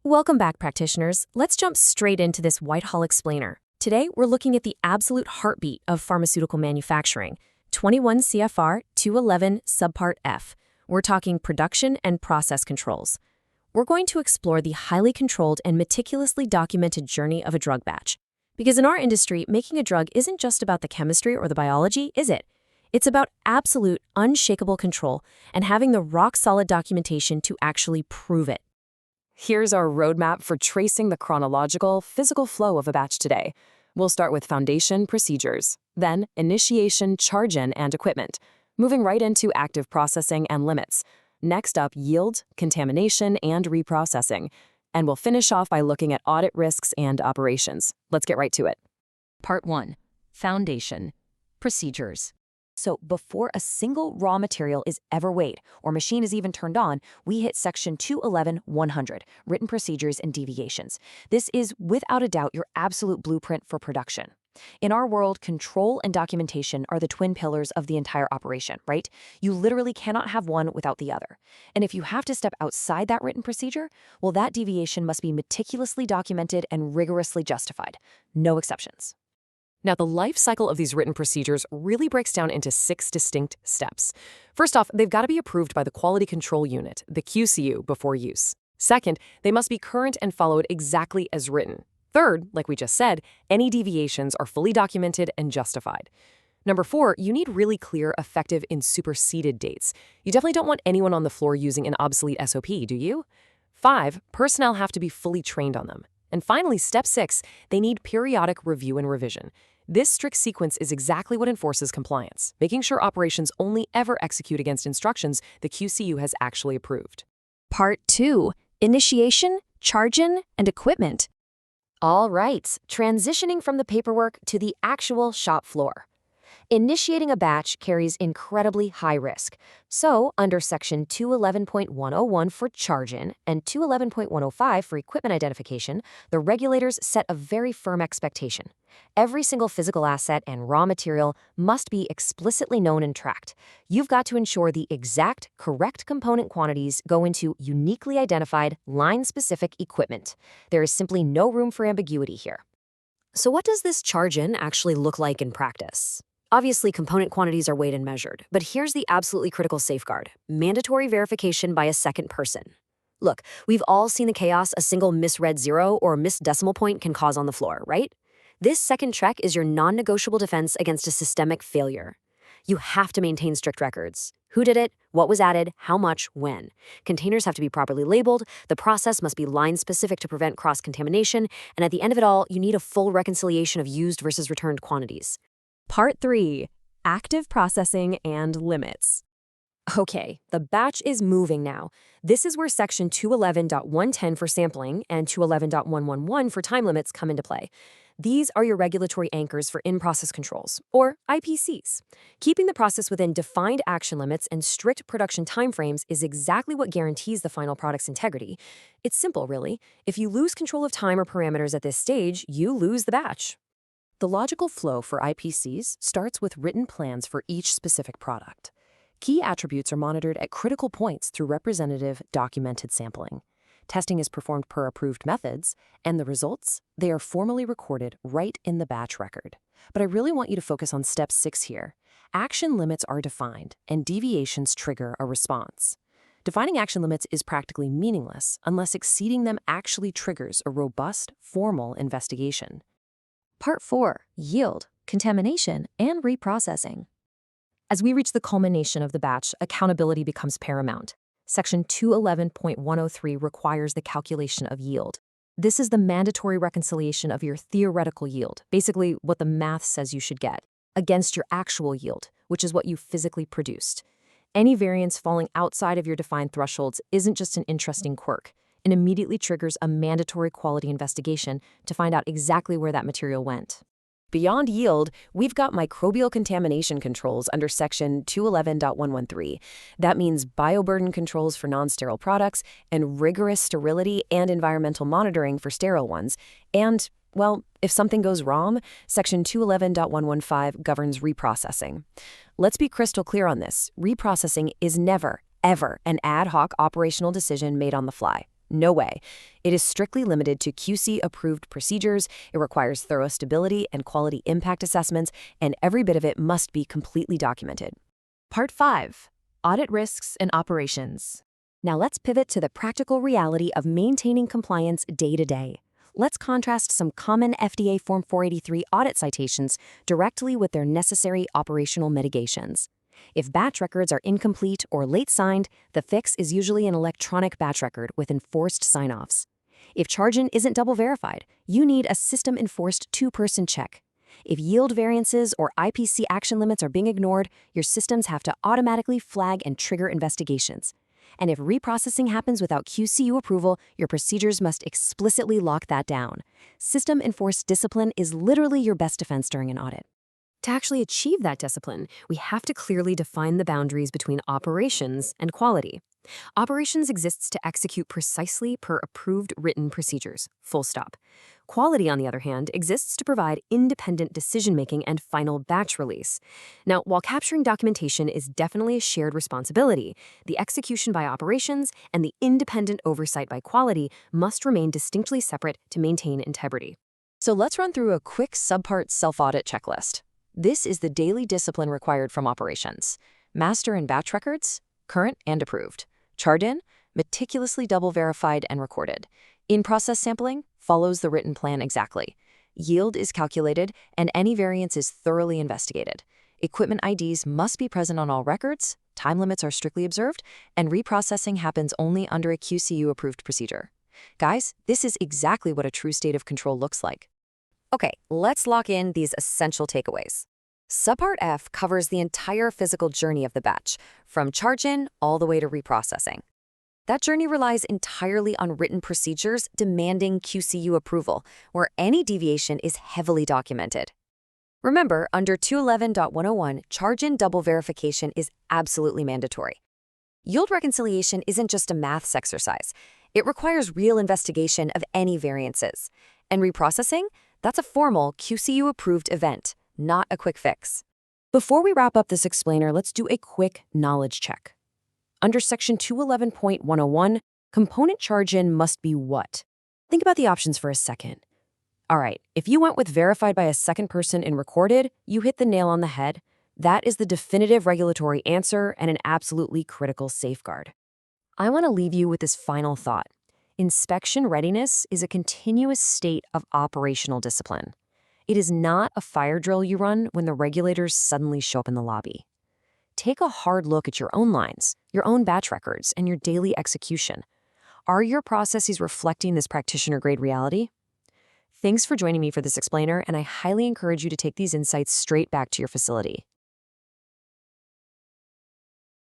Welcome back, practitioners. Let's jump straight into this Whitehall explainer. Today, we're looking at the absolute heartbeat of pharmaceutical manufacturing, 21 CFR 211 Subpart F. We're talking production and process controls. We're going to explore the highly controlled and meticulously documented journey of a drug batch. Because in our industry, making a drug isn't just about the chemistry or the biology, is it? It's about absolute, unshakable control and having the rock-solid documentation to actually prove it. Here's our roadmap for tracing the chronological, physical flow of a batch today. We'll start with foundation procedures, then initiation, charge-in, and equipment, moving right into active processing and limits. Next up, yield, contamination, and reprocessing. And we'll finish off by looking at audit risks and operations. Let's get right to it. Part 1. Foundation. Procedures. So before a single raw material is ever weighed or machine is even turned on, we hit Section 211-100, Written Procedures and Deviations. This is, without a doubt, your absolute blueprint for production. In our world, control and documentation are the twin pillars of the entire operation, right? You literally cannot have one without the other. And if you have to step outside that written procedure, well, that deviation must be meticulously documented and rigorously justified. No exceptions. Now, the life cycle of these written procedures really breaks down into 6 distinct steps. First off, they've got to be approved by the Quality Control Unit, the QCU, before use. Second, they must be current and followed exactly as written. Third, like we just said, any deviations are fully documented and justified. Number 4, you need really clear, effective, and superseded dates. You definitely don't want anyone on the floor using an obsolete SOP, do you? 5, personnel have to be fully trained on them. And finally, step 6, they need periodic review and revision. This strict sequence is exactly what enforces compliance, making sure operations only ever execute against instructions the QCU has actually approved. Part 2. Initiation, charge-in, and equipment. All right, transitioning from the paperwork to the actual shop floor. Initiating a batch carries incredibly high risk. So, under Section 211.101 for charge-in and 211.105 for equipment identification, the regulators set a very firm expectation. Every single physical asset and raw material must be explicitly known and tracked. You've got to ensure the exact, correct component quantities go into uniquely identified, line-specific equipment. There is simply no room for ambiguity here. So what does this charge-in actually look like in practice? Obviously, component quantities are weighed and measured, but here's the absolutely critical safeguard: mandatory verification by a second person. Look, we've all seen the chaos a single misread zero or missed decimal point can cause on the floor, right? This second check is your non-negotiable defense against a systemic failure. You have to maintain strict records. Who did it? What was added? How much? When? Containers have to be properly labeled. The process must be line-specific to prevent cross-contamination. And at the end of it all, you need a full reconciliation of used versus returned quantities. Part 3. Active processing and limits. Okay, the batch is moving now. This is where Section 211.110 for sampling and 211.111 for time limits come into play. These are your regulatory anchors for in-process controls, or IPCs. Keeping the process within defined action limits and strict production timeframes is exactly what guarantees the final product's integrity. It's simple, really. If you lose control of time or parameters at this stage, you lose the batch. The logical flow for IPCs starts with written plans for each specific product. Key attributes are monitored at critical points through representative, documented sampling. Testing is performed per approved methods, and the results, they are formally recorded right in the batch record. But I really want you to focus on step 6 here. Action limits are defined, and deviations trigger a response. Defining action limits is practically meaningless unless exceeding them actually triggers a robust, formal investigation. Part 4. Yield, contamination, and reprocessing. As we reach the culmination of the batch, accountability becomes paramount. Section 211.103 requires the calculation of yield. This is the mandatory reconciliation of your theoretical yield, basically what the math says you should get, against your actual yield, which is what you physically produced. Any variance falling outside of your defined thresholds isn't just an interesting quirk. It immediately triggers a mandatory quality investigation to find out exactly where that material went. Beyond yield, we've got microbial contamination controls under Section 211.113. That means bioburden controls for non-sterile products and rigorous sterility and environmental monitoring for sterile ones. And, well, if something goes wrong, Section 211.115 governs reprocessing. Let's be crystal clear on this. Reprocessing is never, ever an ad hoc operational decision made on the fly. No way. It is strictly limited to QC-approved procedures, it requires thorough stability and quality impact assessments, and every bit of it must be completely documented. Part 5. Audit Risks and Operations. Now let's pivot to the practical reality of maintaining compliance day to day. Let's contrast some common FDA Form 483 audit citations directly with their necessary operational mitigations. If batch records are incomplete or late signed, the fix is usually an electronic batch record with enforced sign-offs. If chargen isn't double verified, you need a system-enforced two-person check. If yield variances or IPC action limits are being ignored, your systems have to automatically flag and trigger investigations. And if reprocessing happens without QCU approval, your procedures must explicitly lock that down. System-enforced discipline is literally your best defense during an audit. To actually achieve that discipline, we have to clearly define the boundaries between operations and quality. Operations exists to execute precisely per approved written procedures, full stop. Quality, on the other hand, exists to provide independent decision-making and final batch release. Now, while capturing documentation is definitely a shared responsibility, the execution by operations and the independent oversight by quality must remain distinctly separate to maintain integrity. So let's run through a quick Subpart self-audit checklist. This is the daily discipline required from operations. Master and batch records, current and approved. Charred-in, meticulously double verified and recorded. In-process sampling follows the written plan exactly. Yield is calculated and any variance is thoroughly investigated. Equipment IDs must be present on all records, time limits are strictly observed, and reprocessing happens only under a QCU-approved procedure. Guys, this is exactly what a true state of control looks like. Okay, let's lock in these essential takeaways. Subpart F covers the entire physical journey of the batch, from charge-in all the way to reprocessing. That journey relies entirely on written procedures demanding QCU approval, where any deviation is heavily documented. Remember, under 211.101, charge-in double verification is absolutely mandatory. Yield reconciliation isn't just a maths exercise. It requires real investigation of any variances. And reprocessing? That's a formal QCU-approved event, not a quick fix. Before we wrap up this explainer, let's do a quick knowledge check. Under Section 211.101, component charge-in must be what? Think about the options for a second. All right, if you went with verified by a second person and recorded, you hit the nail on the head. That is the definitive regulatory answer and an absolutely critical safeguard. I want to leave you with this final thought. Inspection readiness is a continuous state of operational discipline. It is not a fire drill you run when the regulators suddenly show up in the lobby. Take a hard look at your own lines, your own batch records, and your daily execution. Are your processes reflecting this practitioner-grade reality? Thanks for joining me for this explainer, and I highly encourage you to take these insights straight back to your facility.